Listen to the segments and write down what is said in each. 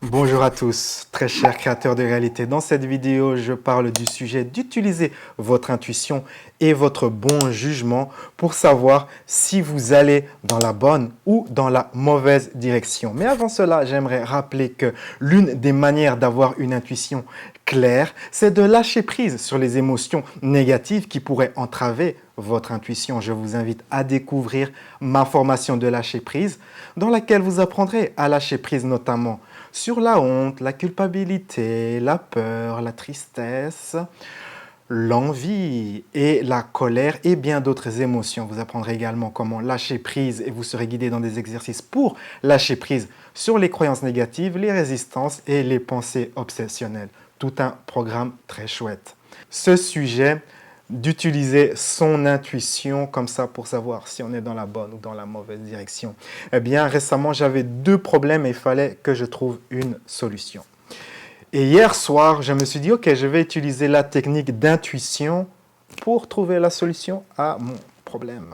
Bonjour à tous, très chers créateurs de réalité. Dans cette vidéo, je parle du sujet d'utiliser votre intuition et votre bon jugement pour savoir si vous allez dans la bonne ou dans la mauvaise direction. Mais avant cela, j'aimerais rappeler que l'une des manières d'avoir une intuition claire, c'est de lâcher prise sur les émotions négatives qui pourraient entraver votre intuition. Je vous invite à découvrir ma formation de lâcher prise, dans laquelle vous apprendrez à lâcher prise notamment sur la honte, la culpabilité, la peur, la tristesse, l'envie et la colère et bien d'autres émotions. Vous apprendrez également comment lâcher prise et vous serez guidé dans des exercices pour lâcher prise sur les croyances négatives, les résistances et les pensées obsessionnelles. Tout un programme très chouette. Ce sujet d'utiliser son intuition comme ça pour savoir si on est dans la bonne ou dans la mauvaise direction. Eh bien, récemment, j'avais deux problèmes et il fallait que je trouve une solution. Et hier soir, je me suis dit, OK, je vais utiliser la technique d'intuition pour trouver la solution à mon problème.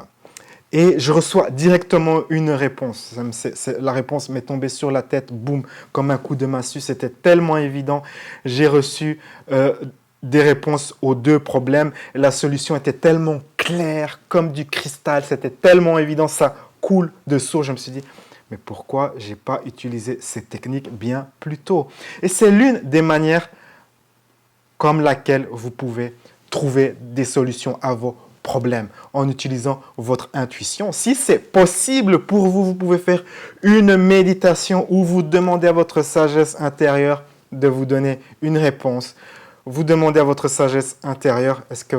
Et je reçois directement une réponse. La réponse m'est tombée sur la tête, boum, comme un coup de massue. C'était tellement évident. J'ai reçu des réponses aux deux problèmes. La solution était tellement claire, comme du cristal. C'était tellement évident, ça coule de source. Je me suis dit, mais pourquoi je n'ai pas utilisé ces techniques bien plus tôt? Et c'est l'une des manières comme laquelle vous pouvez trouver des solutions à vos problèmes en utilisant votre intuition. Si c'est possible pour vous, vous pouvez faire une méditation où vous demandez à votre sagesse intérieure de vous donner une réponse. Vous demandez à votre sagesse intérieure, est-ce que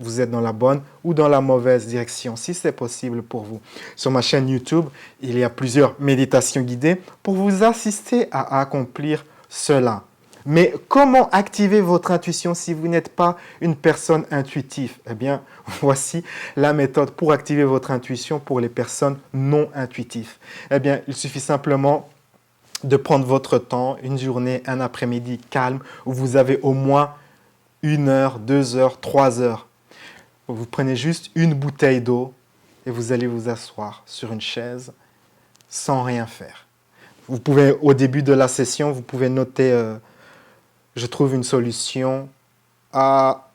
vous êtes dans la bonne ou dans la mauvaise direction, si c'est possible pour vous. Sur ma chaîne YouTube, il y a plusieurs méditations guidées pour vous assister à accomplir cela. Mais comment activer votre intuition si vous n'êtes pas une personne intuitive? Eh bien, voici la méthode pour activer votre intuition pour les personnes non intuitives. Eh bien, il suffit simplement de prendre votre temps, une journée, un après-midi calme, où vous avez au moins 1 heure, 2 heures, 3 heures. Vous prenez juste une bouteille d'eau et vous allez vous asseoir sur une chaise sans rien faire. Vous pouvez, au début de la session, vous pouvez noter je trouve une solution à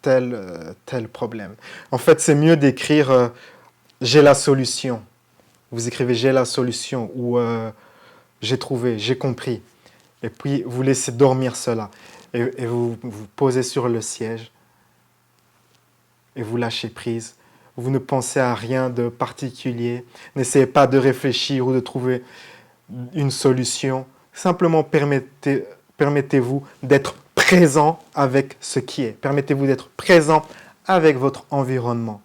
tel problème. En fait, c'est mieux d'écrire j'ai la solution. Vous écrivez j'ai la solution ou j'ai trouvé, j'ai compris. Et puis, vous laissez dormir cela. Et vous vous posez sur le siège et vous lâchez prise. Vous ne pensez à rien de particulier. N'essayez pas de réfléchir ou de trouver une solution. Simplement permettez-vous d'être présent avec ce qui est. Permettez-vous d'être présent avec votre environnement.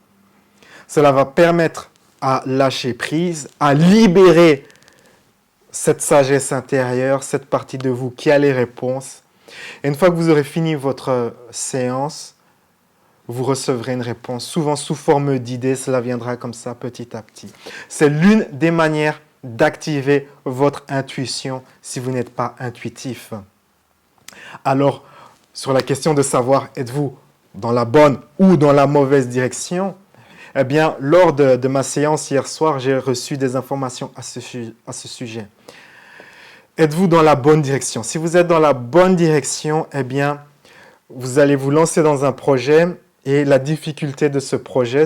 Cela va permettre à lâcher prise, à libérer cette sagesse intérieure, cette partie de vous qui a les réponses. Et une fois que vous aurez fini votre séance, vous recevrez une réponse, souvent sous forme d'idée. Cela viendra comme ça petit à petit. C'est l'une des manières d'activer votre intuition si vous n'êtes pas intuitif. Alors, sur la question de savoir êtes-vous dans la bonne ou dans la mauvaise direction, eh bien, lors de ma séance hier soir, j'ai reçu des informations à ce sujet. Êtes-vous dans la bonne direction? Si vous êtes dans la bonne direction, eh bien, vous allez vous lancer dans un projet et la difficulté de ce projet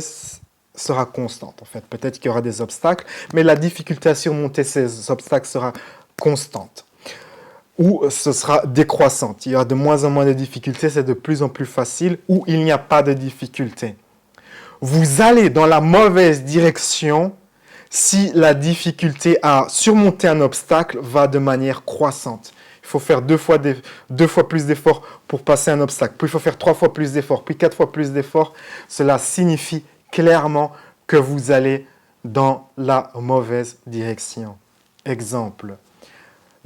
sera constante. En fait, peut-être qu'il y aura des obstacles, mais la difficulté à surmonter ces obstacles sera constante. Ou ce sera décroissante. Il y aura de moins en moins de difficultés, c'est de plus en plus facile, ou il n'y a pas de difficultés. Vous allez dans la mauvaise direction si la difficulté à surmonter un obstacle va de manière croissante. Il faut faire deux fois plus d'efforts pour passer un obstacle. Puis il faut faire 3 fois plus d'efforts, puis 4 fois plus d'efforts. Cela signifie clairement que vous allez dans la mauvaise direction. Exemple.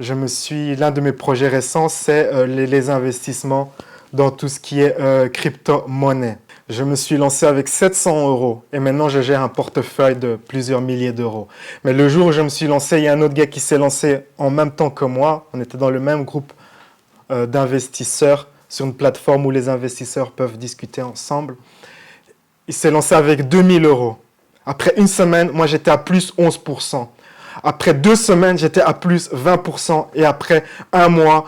L'un de mes projets récents, c'est les investissements dans tout ce qui est crypto-monnaie. Je me suis lancé avec 700 € et maintenant je gère un portefeuille de plusieurs milliers d'euros. Mais le jour où je me suis lancé, il y a un autre gars qui s'est lancé en même temps que moi. On était dans le même groupe d'investisseurs sur une plateforme où les investisseurs peuvent discuter ensemble. Il s'est lancé avec 2000 €. Après une semaine, moi j'étais à plus 11%. Après 2 semaines, j'étais à plus 20%. Et après un mois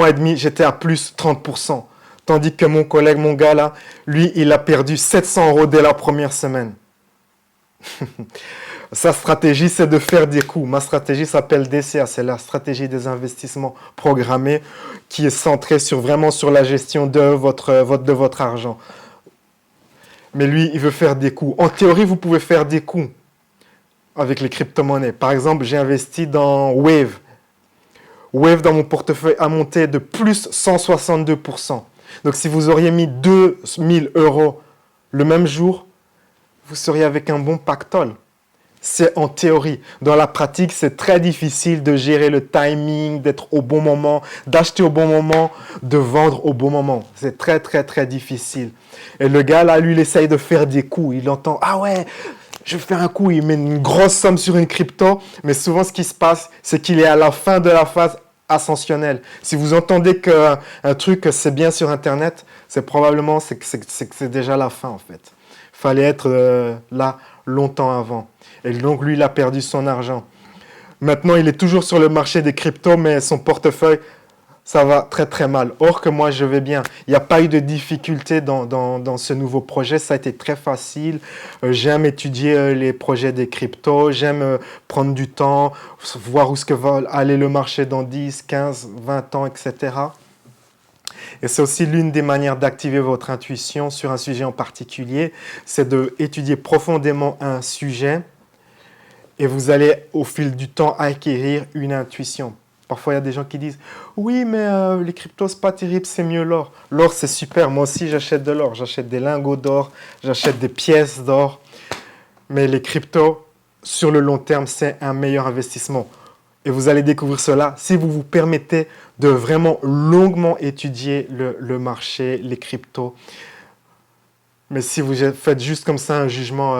et demi, j'étais à plus 30%. Tandis que mon collègue, mon gars là, lui, il a perdu 700 € dès la première semaine. Sa stratégie, c'est de faire des coups. Ma stratégie s'appelle DCA, c'est la stratégie des investissements programmés qui est centrée vraiment sur la gestion de votre argent. Mais lui, il veut faire des coups. En théorie, vous pouvez faire des coups avec les crypto-monnaies. Par exemple, j'ai investi dans Wave. Wave, dans mon portefeuille, a monté de plus 162%. Donc, si vous auriez mis 2000 € le même jour, vous seriez avec un bon pactole. C'est en théorie. Dans la pratique, c'est très difficile de gérer le timing, d'être au bon moment, d'acheter au bon moment, de vendre au bon moment. C'est très, très, très difficile. Et le gars, là, lui, il essaye de faire des coups. Il entend, ah ouais, je vais faire un coup. Il met une grosse somme sur une crypto. Mais souvent, ce qui se passe, c'est qu'il est à la fin de la phase ascensionnelle. Si vous entendez qu'un truc, c'est bien sur Internet, c'est probablement que c'est déjà la fin, en fait. Il fallait être là longtemps avant. Et donc, lui, il a perdu son argent. Maintenant, il est toujours sur le marché des cryptos, mais son portefeuille, ça va très, très mal. Or que moi, je vais bien. Il n'y a pas eu de difficulté dans ce nouveau projet. Ça a été très facile. J'aime étudier les projets des cryptos. J'aime prendre du temps, voir où ce que va aller le marché dans 10, 15, 20 ans, etc. Et c'est aussi l'une des manières d'activer votre intuition sur un sujet en particulier. C'est d'étudier profondément un sujet. Et vous allez, au fil du temps, acquérir une intuition. Parfois, il y a des gens qui disent « Oui, mais les cryptos, c'est pas terrible, c'est mieux l'or. » L'or, c'est super. Moi aussi, j'achète de l'or. J'achète des lingots d'or, j'achète des pièces d'or. Mais les cryptos, sur le long terme, c'est un meilleur investissement. Et vous allez découvrir cela si vous vous permettez de vraiment longuement étudier le marché, les cryptos. Mais si vous faites juste comme ça un jugement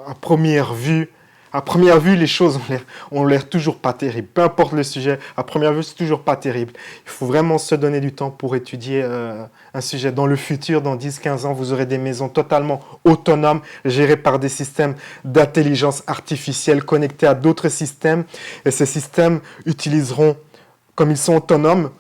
à première vue, les choses ont l'air toujours pas terribles. Peu importe le sujet, à première vue, c'est toujours pas terrible. Il faut vraiment se donner du temps pour étudier un sujet. Dans le futur, dans 10-15 ans, vous aurez des maisons totalement autonomes, gérées par des systèmes d'intelligence artificielle connectés à d'autres systèmes. Et ces systèmes utiliseront, comme ils sont autonomes,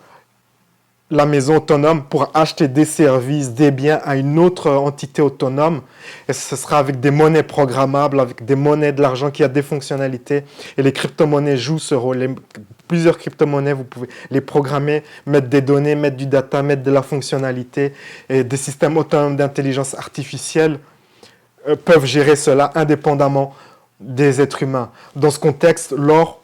la maison autonome pour acheter des services, des biens à une autre entité autonome. Et ce sera avec des monnaies programmables, avec des monnaies, de l'argent qui a des fonctionnalités. Et les crypto-monnaies jouent ce rôle. Plusieurs crypto-monnaies, vous pouvez les programmer, mettre des données, mettre du data, mettre de la fonctionnalité. Et des systèmes autonomes d'intelligence artificielle peuvent gérer cela indépendamment des êtres humains. Dans ce contexte, l'or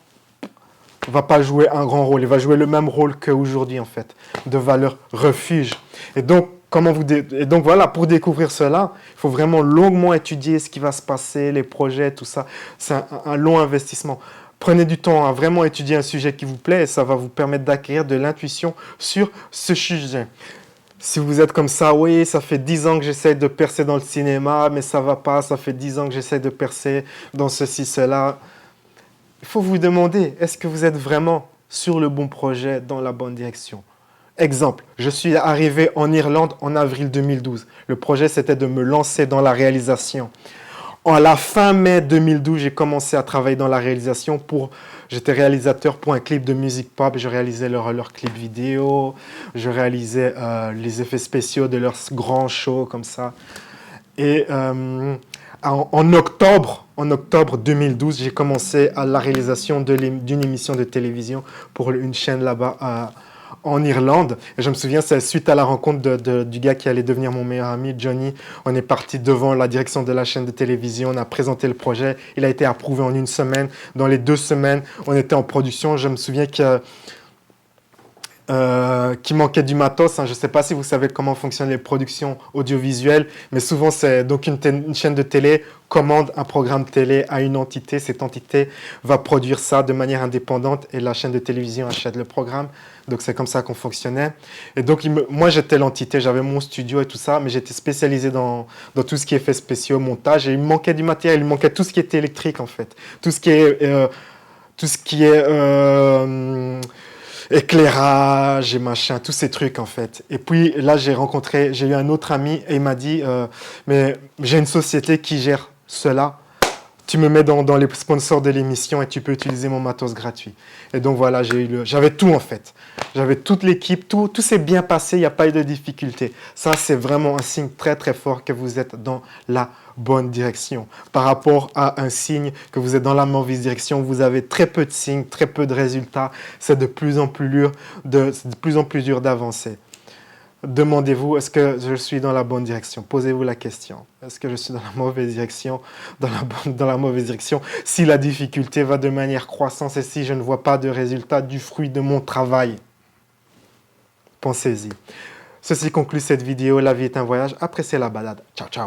va pas jouer un grand rôle. Il va jouer le même rôle qu'aujourd'hui, en fait, de valeur refuge. Et donc, voilà, pour découvrir cela, il faut vraiment longuement étudier ce qui va se passer, les projets, tout ça. C'est un long investissement. Prenez du temps à vraiment étudier un sujet qui vous plaît et ça va vous permettre d'acquérir de l'intuition sur ce sujet. Si vous êtes comme ça, oui, ça fait 10 ans que j'essaie de percer dans le cinéma, mais ça va pas, ça fait 10 ans que j'essaie de percer dans ceci, cela. Il faut vous demander, est-ce que vous êtes vraiment sur le bon projet, dans la bonne direction? Exemple, je suis arrivé en Irlande en avril 2012. Le projet, c'était de me lancer dans la réalisation. En la fin mai 2012, j'ai commencé à travailler dans la réalisation. J'étais réalisateur pour un clip de musique pop. Je réalisais leur clip vidéo. Je réalisais les effets spéciaux de leurs grands shows comme ça. Et en octobre 2012, j'ai commencé à la réalisation d'une émission de télévision pour une chaîne là-bas en Irlande. Et je me souviens, c'est suite à la rencontre du gars qui allait devenir mon meilleur ami, Johnny. On est parti devant la direction de la chaîne de télévision, on a présenté le projet. Il a été approuvé en 1 semaine. Dans les 2 semaines, on était en production. Je me souviens qu'il manquait du matos. Je ne sais pas si vous savez comment fonctionnent les productions audiovisuelles, mais souvent, c'est donc une chaîne de télé commande un programme télé à une entité. Cette entité va produire ça de manière indépendante et la chaîne de télévision achète le programme. Donc, c'est comme ça qu'on fonctionnait. Et donc, moi, j'étais l'entité, j'avais mon studio et tout ça, mais j'étais spécialisé dans tout ce qui est effets spéciaux, montage, et il me manquait du matériel, il me manquait tout ce qui était électrique, en fait. Tout ce qui est éclairage et machin, tous ces trucs en fait. Et puis là, j'ai eu un autre ami et il m'a dit mais j'ai une société qui gère cela. tu me mets dans les sponsors de l'émission et tu peux utiliser mon matos gratuit. Et donc voilà, j'avais tout en fait. J'avais toute l'équipe, tout s'est bien passé, il n'y a pas eu de difficulté. Ça, c'est vraiment un signe très très fort que vous êtes dans la bonne direction. Par rapport à un signe que vous êtes dans la mauvaise direction, vous avez très peu de signes, très peu de résultats. C'est de plus en plus dur d'avancer. Demandez-vous, est-ce que je suis dans la bonne direction? Posez-vous la question. Est-ce que je suis dans la mauvaise direction? Dans la mauvaise direction, si la difficulté va de manière croissante et si je ne vois pas de résultat du fruit de mon travail, pensez-y. Ceci conclut cette vidéo. La vie est un voyage. Appréciez la balade. Ciao, ciao.